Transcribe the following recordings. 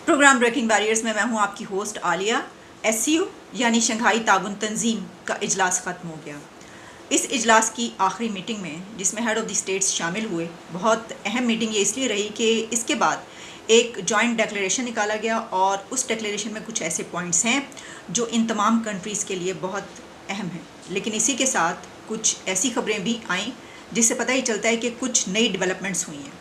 Programme breaking barriers में मैं हूं आपकी होस्ट आलिया। एससीओ यानी शंघाई ताउन तंजीम का इजलास ख़त्म हो गया। इस इजलास की आखिरी मीटिंग में जिसमें हेड ऑफ़ द स्टेट्स शामिल हुए, बहुत अहम मीटिंग ये इसलिए रही कि इसके बाद एक जॉइंट डिक्लेरेशन निकाला गया और उस डिक्लेरेशन में कुछ ऐसे पॉइंट्स हैं जो इन तमाम कंट्रीज़ के लिए बहुत अहम हैं। लेकिन इसी के साथ कुछ ऐसी खबरें भी आईं जिससे पता ही चलता है कि कुछ नई डेवलपमेंट्स हुई हैं,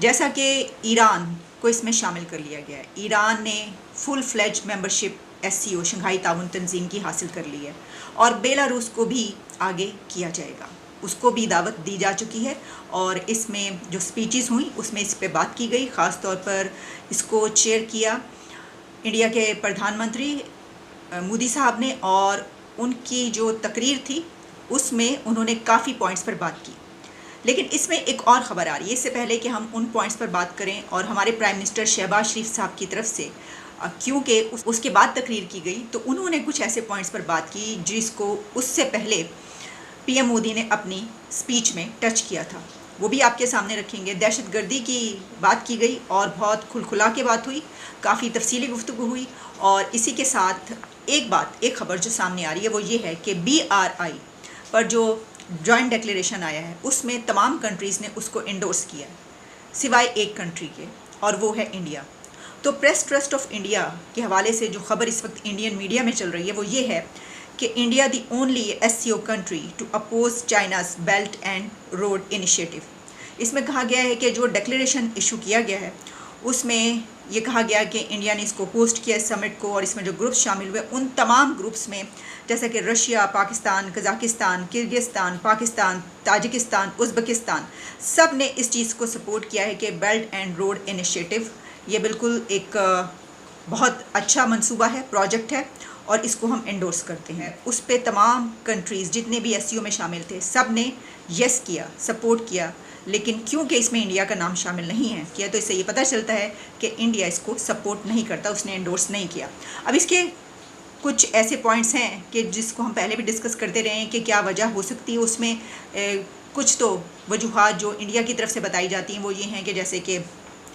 जैसा कि ईरान को इसमें शामिल कर लिया गया है। ईरान ने full fledged membership SCO Shanghai ताउन तंजीम की हासिल कर ली है और बेलारूस को भी आगे किया जाएगा, उसको भी दावत दी जा चुकी है। और इसमें जो स्पीचेस हुई उसमें इस पे बात की गई। ख़ास तौर पर इसको चेयर किया इंडिया के प्रधानमंत्री मोदी साहब ने, और उनकी जो तकरीर थी उसमें उन्होंने काफ़ी पॉइंट्स पर बात की। लेकिन इसमें एक और ख़बर आ रही है। इससे पहले कि हम उन पॉइंट्स पर बात करें, और हमारे प्राइम मिनिस्टर शहबाज शरीफ साहब की तरफ से क्योंकि उसके बाद तकरीर की गई, तो उन्होंने कुछ ऐसे पॉइंट्स पर बात की जिसको उससे पहले पीएम मोदी ने अपनी स्पीच में टच किया था। वो भी आपके सामने रखेंगे। दहशतगर्दी की बात की गई और बहुत खुलखुला के बात हुई, काफ़ी तफसीली गुफ्तगू हुई। और इसी के साथ एक खबर जो सामने आ रही है वो ये है कि BRI पर जो जॉइंट डिक्लेरेशन आया है उसमें तमाम कंट्रीज़ ने उसको इंडोर्स किया है सिवाय एक कंट्री के, और वो है इंडिया। तो प्रेस ट्रस्ट ऑफ इंडिया के हवाले से जो खबर इस वक्त इंडियन मीडिया में चल रही है वो ये है कि India the only SCO country to oppose China's belt and road initiative. इसमें कहा गया है कि जो डिक्लेरेशन इशू किया गया है उसमें ये कहा गया कि इंडिया ने इसको होस्ट किया इस समिट को, और इसमें जो ग्रुप्स शामिल हुए उन तमाम ग्रुप्स में जैसे कि Russia, Pakistan, Kazakhstan, Kyrgyzstan, Pakistan, Tajikistan, Uzbekistan, सब ने इस चीज़ को सपोर्ट किया है कि बेल्ट एंड रोड इनिशिएटिव ये बिल्कुल एक बहुत अच्छा मंसूबा है, प्रोजेक्ट है, और इसको हम एंडोर्स करते हैं। उस पर तमाम कंट्रीज़ जितने भी एससीओ में शामिल थे सब ने यस किया, सपोर्ट किया। लेकिन क्योंकि इसमें इंडिया का नाम शामिल नहीं है किया, तो इससे ये पता चलता है कि इंडिया इसको सपोर्ट नहीं करता, उसने एंडोर्स नहीं किया। अब इसके कुछ ऐसे पॉइंट्स हैं कि जिसको हम पहले भी डिस्कस करते रहे हैं कि क्या वजह हो सकती है उसमें। कुछ तो वजूहात जो इंडिया की तरफ से बताई जाती हैं वो ये हैं कि जैसे कि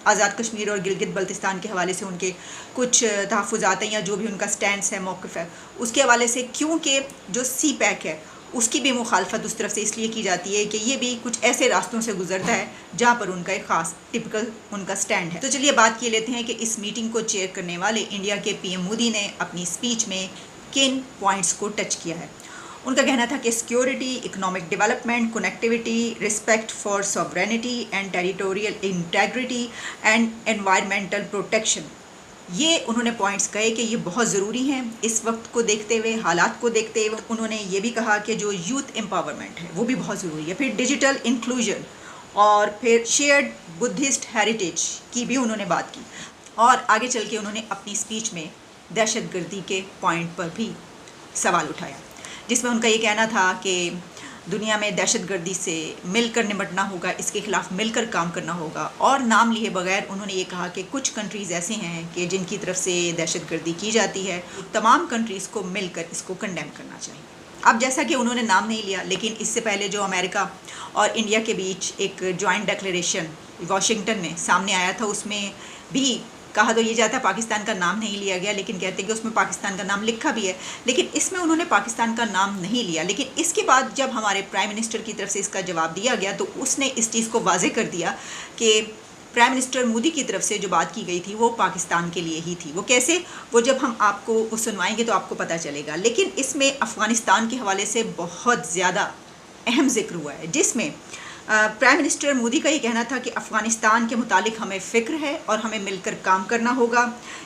आज़ाद कश्मीर और गिलगित बल्तिस्तान के हवाले से उनके कुछ तहफ़्फ़ुज़ात हैं या जो भी उनका स्टैंड है, मौक़िफ़ है, उसके हवाले से, क्योंकि जो CPEC है उसकी भी मुखालफत उस तरफ से इसलिए की जाती है कि ये भी कुछ ऐसे रास्तों से गुजरता है जहाँ पर उनका एक ख़ास टिपिकल उनका स्टैंड है। तो चलिए बात किए लेते हैं कि इस मीटिंग को चेयर करने वाले इंडिया के PM मोदी ने अपनी स्पीच में किन पॉइंट्स को टच किया है। उनका कहना था कि security, economic development, connectivity, respect for sovereignty and territorial integrity and environmental protection, ये उन्होंने पॉइंट्स कहे कि ये बहुत ज़रूरी हैं इस वक्त को देखते हुए, हालात को देखते हुए। उन्होंने ये भी कहा कि जो यूथ एम्पावरमेंट है वो भी बहुत ज़रूरी है। फिर डिजिटल इंक्लूजन और फिर शेयर्ड बुद्धिस्ट हेरिटेज की भी उन्होंने बात की। और आगे चल के उन्होंने अपनी स्पीच में दहशतगर्दी के पॉइंट पर भी सवाल उठाया, जिसमें उनका ये कहना था कि दुनिया में दहशतगर्दी से मिलकर निपटना होगा, इसके खिलाफ मिलकर काम करना होगा। और नाम लिए बगैर उन्होंने ये कहा कि कुछ कंट्रीज़ ऐसे हैं कि जिनकी तरफ से दहशतगर्दी की जाती है, तमाम कंट्रीज़ को मिलकर इसको कंडेम करना चाहिए। अब जैसा कि उन्होंने नाम नहीं लिया, लेकिन इससे पहले जो अमेरिका और इंडिया के बीच एक जॉइंट डिक्लेरेशन वाशिंगटन में सामने आया था, उसमें भी कहा तो ये जाता है पाकिस्तान का नाम नहीं लिया गया, लेकिन कहते हैं कि उसमें पाकिस्तान का नाम लिखा भी है, लेकिन इसमें उन्होंने पाकिस्तान का नाम नहीं लिया। लेकिन इसके बाद जब हमारे प्राइम मिनिस्टर की तरफ से इसका जवाब दिया गया तो उसने इस चीज़ को वाज़ेह कर दिया कि प्राइम मिनिस्टर मोदी की तरफ से जो बात की गई थी वो पाकिस्तान के लिए ही थी। वो कैसे, वो जब हम आपको वो सुनवाएंगे तो आपको पता चलेगा। लेकिन इसमें अफ़गानिस्तान के हवाले से बहुत ज़्यादा अहम जिक्र हुआ है, जिसमें प्राइम मिनिस्टर मोदी का ये कहना था कि अफ़गानिस्तान के मुतालिक हमें फ़िक्र है और हमें मिलकर काम करना होगा।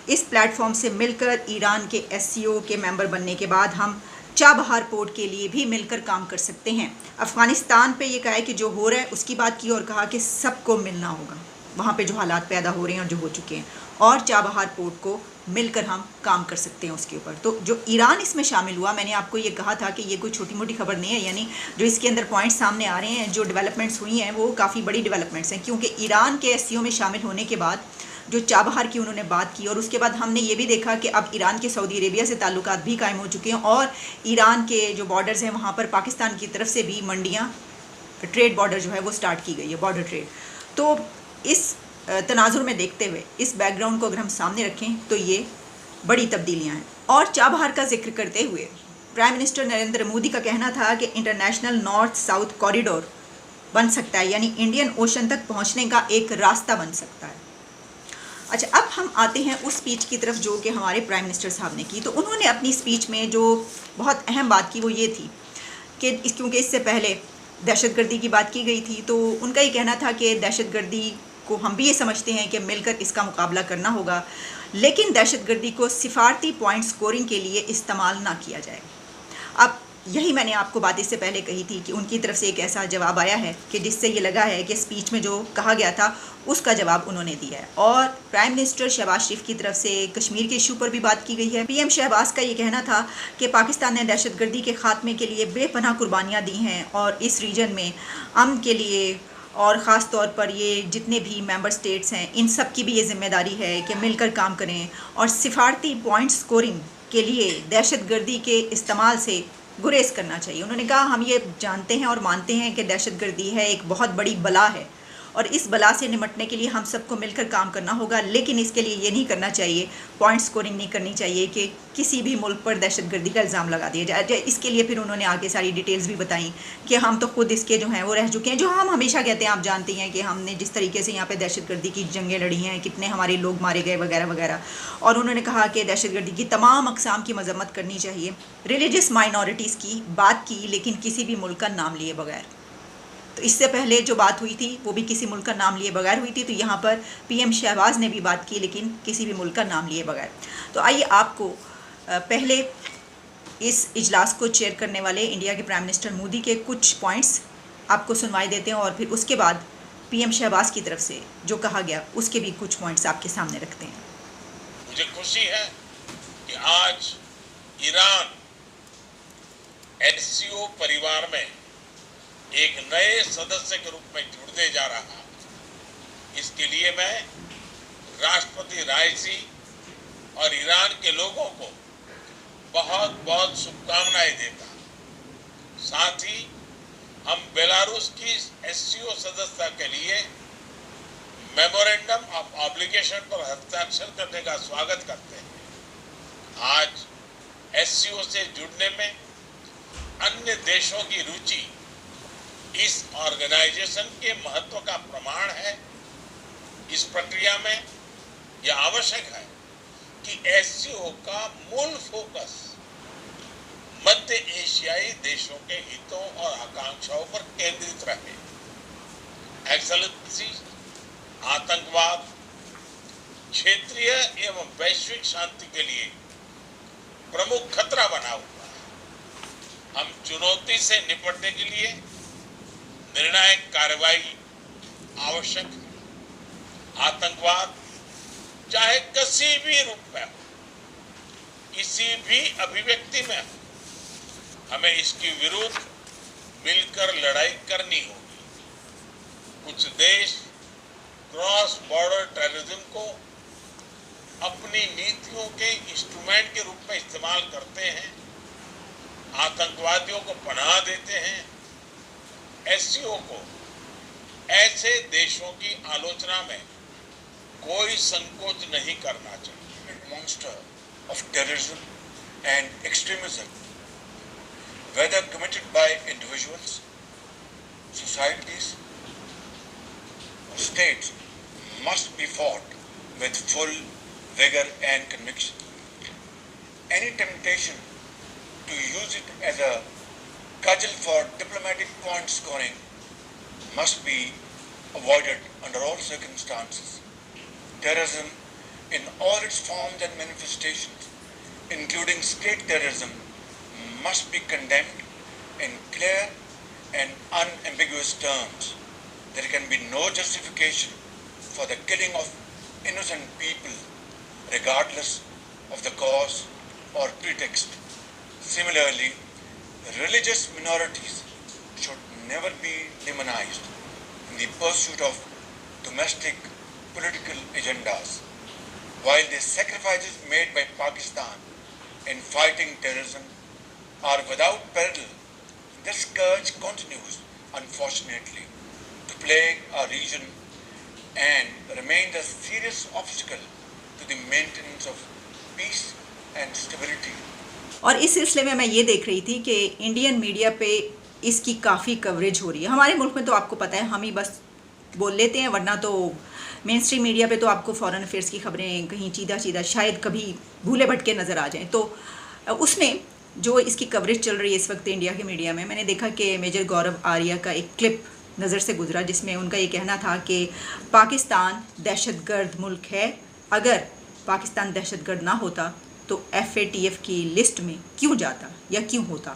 इस प्लेटफॉर्म से मिलकर ईरान के एससीओ के मेंबर बनने के बाद हम चाबहार पोर्ट के लिए भी मिलकर काम कर सकते हैं। अफ़गानिस्तान पे ये कहा है कि जो हो रहा है उसकी बात की, और कहा कि सबको मिलना होगा वहाँ पे जो हालात पैदा हो रहे हैं और जो हो चुके हैं, और चाबहार पोर्ट को मिलकर हम काम कर सकते हैं उसके ऊपर। तो जो ईरान इसमें शामिल हुआ, मैंने आपको ये कहा था कि ये कोई छोटी मोटी खबर नहीं है, यानी जो इसके अंदर पॉइंट्स सामने आ रहे हैं, जो डेवलपमेंट्स हुई हैं वो काफ़ी बड़ी डेवलपमेंट्स हैं। क्योंकि ईरान के एससीओ में शामिल होने के बाद जो चाबहार की उन्होंने बात की, और उसके बाद हमने ये भी देखा कि अब ईरान के सऊदी अरेबिया से ताल्लुकात भी कायम हो चुके हैं, और ईरान के जो बॉर्डर्स हैं वहाँ पर पाकिस्तान की तरफ से भी मंडियाँ, ट्रेड बॉर्डर जो है वो स्टार्ट की गई है, बॉर्डर ट्रेड। तो इस तनाजुर में देखते हुए इस बैकग्राउंड को अगर हम सामने रखें तो ये बड़ी तब्दीलियां हैं। और चाबहार का जिक्र करते हुए प्राइम मिनिस्टर नरेंद्र मोदी का कहना था कि इंटरनेशनल नॉर्थ साउथ कॉरिडोर बन सकता है, यानी इंडियन ओशन तक पहुंचने का एक रास्ता बन सकता है। अच्छा, अब हम आते हैं उस स्पीच की तरफ जो कि हमारे प्राइम मिनिस्टर साहब ने की। तो उन्होंने अपनी स्पीच में जो बहुत अहम बात की वो ये थी कि क्योंकि इससे पहले दहशतगर्दी की बात की गई थी, तो उनका ये कहना था कि दहशतगर्दी को हम भी ये समझते हैं कि मिलकर इसका मुकाबला करना होगा, लेकिन दहशतगर्दी को सिफारती पॉइंट स्कोरिंग के लिए इस्तेमाल ना किया जाए। अब यही मैंने आपको बात इससे पहले कही थी कि उनकी तरफ से एक ऐसा जवाब आया है कि जिससे ये लगा है कि स्पीच में जो कहा गया था उसका जवाब उन्होंने दिया है। और प्राइम मिनिस्टर शहबाज शरीफ की तरफ से कश्मीर के इशू पर भी बात की गई है। पीएम शहबाज का ये कहना था कि पाकिस्तान ने दहशतगर्दी के खात्मे के लिए बेपनाह कुर्बानियाँ दी हैं और इस रीजन में अमन के लिए और ख़ास तौर पर ये जितने भी मेंबर स्टेट्स हैं इन सब की भी ये जिम्मेदारी है कि मिलकर काम करें और सिफारती पॉइंट स्कोरिंग के लिए दहशतगर्दी के इस्तेमाल से गुरेज करना चाहिए। उन्होंने कहा हम ये जानते हैं और मानते हैं कि दहशतगर्दी है एक बहुत बड़ी बला है और इस बला से निपटने के लिए हम सबको मिलकर काम करना होगा, लेकिन इसके लिए ये नहीं करना चाहिए, पॉइंट स्कोरिंग नहीं करनी चाहिए कि किसी भी मुल्क पर दहशतगर्दी का इल्ज़ाम लगा दिया जाए। इसके लिए फिर उन्होंने आगे सारी डिटेल्स भी बताई कि हम तो खुद इसके जो हैं वो रह चुके हैं, जो हम हमेशा कहते हैं, आप जानते हैं कि हमने जिस तरीके से यहाँ पे दहशतगर्दी की जंगें लड़ी हैं, कितने हमारे लोग मारे गए वगैरह वगैरह। और उन्होंने कहा कि दहशतगर्दी की तमाम अक़साम की मजम्मत करनी चाहिए। रिलीजियस माइनॉरिटीज़ की बात की, लेकिन किसी भी मुल्क का नाम लिए बगैर। तो इससे पहले जो बात हुई थी वो भी किसी मुल्क का नाम लिए बगैर हुई थी, तो यहाँ पर पीएम शहबाज ने भी बात की लेकिन किसी भी मुल्क का नाम लिए बगैर। तो आइए आपको पहले इस इजलास को चेयर करने वाले इंडिया के प्राइम मिनिस्टर मोदी के कुछ पॉइंट्स आपको सुनवाई देते हैं और फिर उसके बाद पीएम शहबाज की तरफ से जो कहा गया उसके भी कुछ पॉइंट्स आपके सामने रखते हैं। मुझे खुशी है कि आज ईरान एससीओ परिवार में एक नए सदस्य के रूप में जुड़ने जा रहा है। इसके लिए मैं राष्ट्रपति राइसी और ईरान के लोगों को बहुत बहुत शुभकामनाएं देता हूं। साथ ही हम बेलारूस की एससीओ सदस्यता के लिए मेमोरेंडम ऑफ ऑब्लिगेशन पर हस्ताक्षर करने का स्वागत करते हैं। आज एससीओ से जुड़ने में अन्य देशों की रुचि इस ऑर्गेनाइजेशन के महत्व का प्रमाण है। इस प्रक्रिया में यह आवश्यक है कि एससीओ का मूल फोकस मध्य एशियाई देशों के हितों और आकांक्षाओं पर केंद्रित रहे। एक्सेलेंसी, आतंकवाद क्षेत्रीय एवं वैश्विक शांति के लिए प्रमुख खतरा बना हुआ है। हम चुनौती से निपटने के लिए निर्णायक कार्रवाई आवश्यक है। आतंकवाद चाहे किसी भी रूप में हो, किसी भी अभिव्यक्ति में हो, हमें इसके विरुद्ध मिलकर लड़ाई करनी होगी। कुछ देश क्रॉस बॉर्डर टेररिज्म को अपनी नीतियों के इंस्ट्रूमेंट के रूप में इस्तेमाल करते हैं, आतंकवादियों को पनाह देते हैं। एससीओ को ऐसे देशों की आलोचना में कोई संकोच नहीं करना चाहिए। Monster of terrorism and extremism, whether committed by individuals, societies, or states, must be fought with full vigor and conviction. Any temptation to use it as a cudgel for diplomatic point scoring must be avoided under all circumstances. Terrorism in all its forms and manifestations, including state terrorism, must be condemned in clear and unambiguous terms. There can be no justification for the killing of innocent people, regardless of the cause or pretext. Similarly, religious minorities should never be demonized in the pursuit of domestic political agendas. While the sacrifices made by Pakistan in fighting terrorism are without parallel, this scourge continues, unfortunately, to plague our region and remain remains a serious obstacle to the maintenance of peace and stability. और इस सिलसिले में मैं ये देख रही थी कि इंडियन मीडिया पे इसकी काफ़ी कवरेज हो रही है। हमारे मुल्क में तो आपको पता है, हम ही बस बोल लेते हैं, वरना तो मेन स्ट्रीम मीडिया पे तो आपको फॉरेन अफेयर्स की खबरें कहीं चीदा शायद कभी भूले भटके नज़र आ जाएं। तो उसमें जो इसकी कवरेज चल रही है इस वक्त इंडिया के मीडिया में, मैंने देखा कि मेजर गौरव आर्या का एक क्लिप नज़र से गुजरा, जिसमें उनका ये कहना था कि पाकिस्तान दहशतगर्द मुल्क है, अगर पाकिस्तान दहशतगर्द ना होता तो FATF की लिस्ट में क्यों जाता या क्यों होता।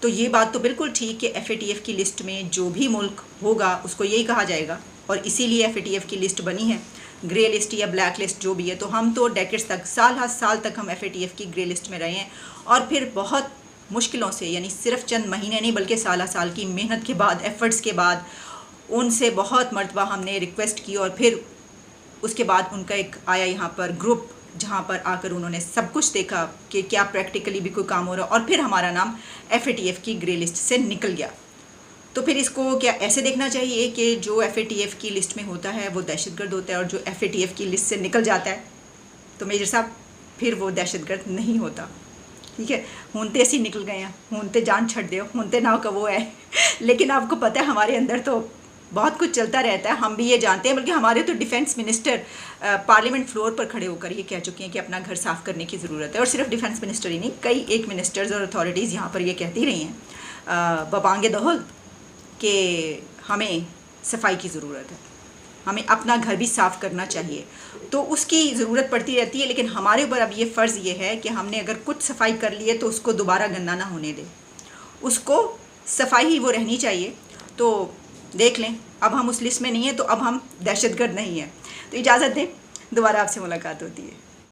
तो ये बात तो बिल्कुल ठीक कि FATF की लिस्ट में जो भी मुल्क होगा उसको यही कहा जाएगा, और इसीलिए FATF की लिस्ट बनी है, ग्रे लिस्ट या ब्लैक लिस्ट जो भी है। तो हम तो डेकेड्स तक, साल तक हम FATF की ग्रे लिस्ट में रहे हैं, और फिर बहुत मुश्किलों से, यानी सिर्फ चंद महीने नहीं बल्कि साल की मेहनत के बाद, एफ़र्ट्स के बाद, उनसे बहुत मरतबा हमने रिक्वेस्ट की, और फिर उसके बाद उनका एक आया यहाँ पर ग्रुप, जहाँ पर आकर उन्होंने सब कुछ देखा कि क्या प्रैक्टिकली भी कोई काम हो रहा है, और फिर हमारा नाम FATF की ग्रे लिस्ट से निकल गया। तो फिर इसको क्या ऐसे देखना चाहिए कि जो FATF की लिस्ट में होता है वो दहशतगर्द होता है, और जो FATF की लिस्ट से निकल जाता है तो मेजर साहब फिर वो दहशतगर्द नहीं होता। ठीक है, हूनते ऐसी निकल गए हैं, हूनते जान छड़ दे, हूनते नाव का वो है। लेकिन आपको पता है हमारे अंदर तो बहुत कुछ चलता रहता है, हम भी ये जानते हैं। बल्कि हमारे तो डिफेंस मिनिस्टर पार्लियामेंट फ्लोर पर खड़े होकर ये कह चुके हैं कि अपना घर साफ़ करने की ज़रूरत है। और सिर्फ डिफेंस मिनिस्टर ही नहीं, कई एक मिनिस्टर्स और अथॉरिटीज़ यहाँ पर ये कहती रही हैं बबांगे दहल कि हमें सफाई की ज़रूरत है, हमें अपना घर भी साफ़ करना चाहिए। तो उसकी ज़रूरत पड़ती रहती है, लेकिन हमारे ऊपर अब ये फ़र्ज़ ये है कि हमने अगर कुछ सफाई कर ली है तो उसको दोबारा गंदा ना होने दें, उसको सफाई ही वो रहनी चाहिए। तो देख लें, अब हम उस लिस्ट में नहीं है तो अब हम दहशतगर्द नहीं हैं। तो इजाज़त दें, दोबारा आपसे मुलाकात होती है।